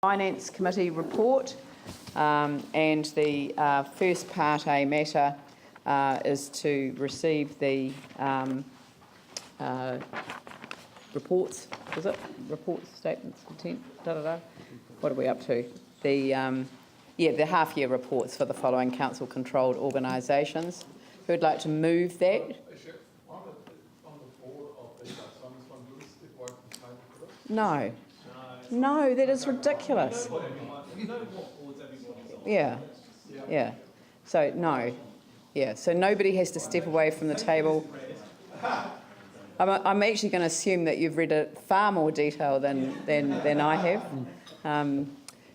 Finance Committee report, and the first part A matter is to receive the reports. Is it reports, statements, intent? What are we up to? The half-year reports for the following council-controlled organisations. Who would like to move that? No. No, that is ridiculous. Yeah. So, no. Yeah, so nobody has to step away from the table. I'm actually going to assume that you've read it far more detail than I have.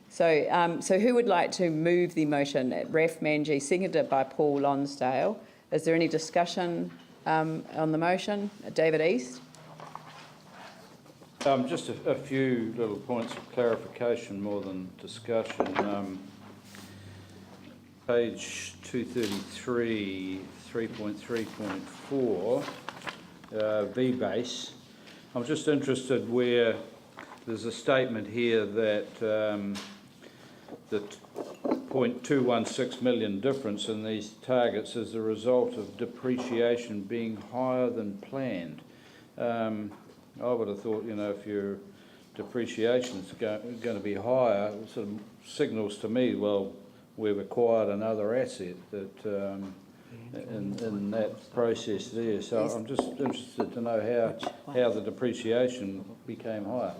So who would like to move the motion? Raf Manji, seconded by Paul Lonsdale. Is there any discussion on the motion? David East? Just a few little points of clarification more than discussion. Page 233, 3.3.4, V-base. I'm just interested where there's a statement here that the 0.216 million difference in these targets is the result of depreciation being higher than planned. I would have thought, if your depreciation is going to be higher, it sort of signals to me, well, we've acquired another asset that in that process there. So I'm just interested to know how the depreciation became higher.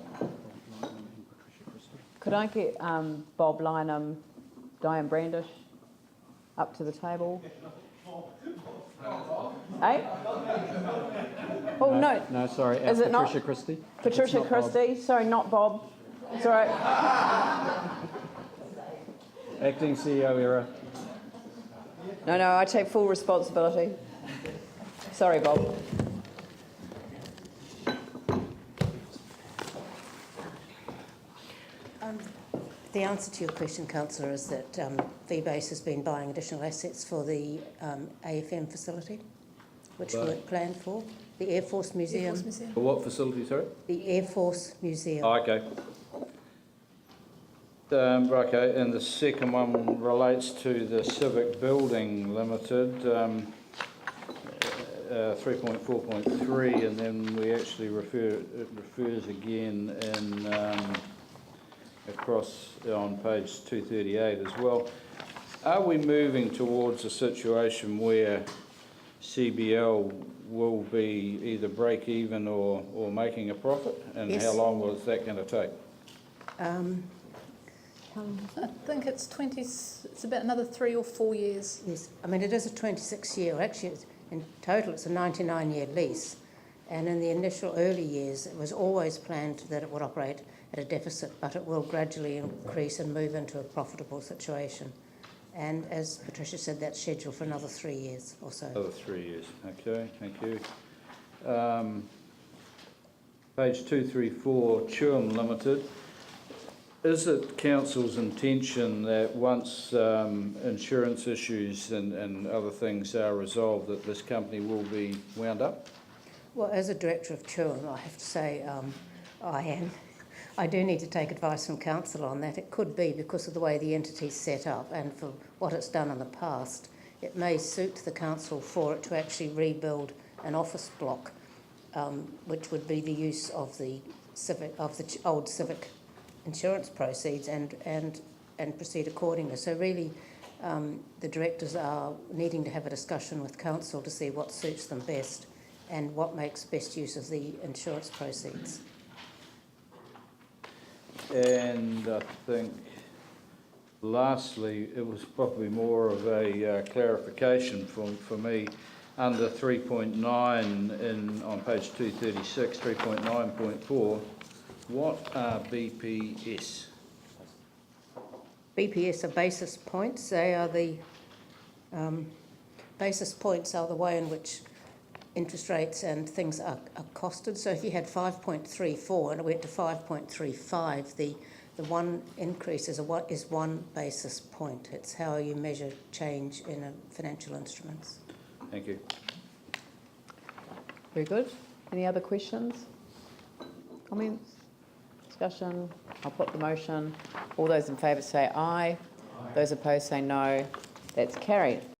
Could I get Bob Lynham, Diane Brandish up to the table? Eh? Oh, no. No, sorry. Is it Patricia not? Christie. Patricia Christie. Sorry, not Bob. It's all right. Acting CEO error. No, I take full responsibility. Sorry, Bob. The answer to your question, Councillor, is that V-Base has been buying additional assets for the AFM facility, which weren't planned for. The Air Force Museum. For what facility, sorry? The Air Force Museum. Oh, okay. Okay, and the second one relates to the Civic Building Limited, 3.4.3, and then we actually it refers again in across on page 238 as well. Are we moving towards a situation where CBL will be either break even or making a profit? And yes. How long was that going to take? I think it's about another 3 or 4 years. Yes, I mean, it is a 26-year, actually in total it's a 99-year lease, and in the initial early years it was always planned that it would operate at a deficit, but it will gradually increase and move into a profitable situation. And as Patricia said, that's scheduled for another 3 years or so. Another 3 years, okay, thank you. Page 234, Chewham Limited. Is it Council's intention that once insurance issues and other things are resolved that this company will be wound up? Well, as a director of Chewham, I have to say I do need to take advice from Council on that. It could be because of the way the entity's set up and for what it's done in the past. It may suit the Council for it to actually rebuild an office block, which would be the use of the old Civic insurance proceeds and proceed accordingly. So really, the directors are needing to have a discussion with Council to see what suits them best and what makes best use of the insurance proceeds. And I think, lastly, it was probably more of a clarification for me. Under 3.9 on page 236, 3.9.4, what are BPS? BPS are basis points. They are the basis points are the way in which interest rates and things are costed. So if you had 5.34 and it went to 5.35, the one increase is 1 basis point. It's how you measure change in financial instruments. Thank you. Very good. Any other questions? Comments? discussion? I'll put the motion. All those in favour say aye. Those opposed say no. That's carried.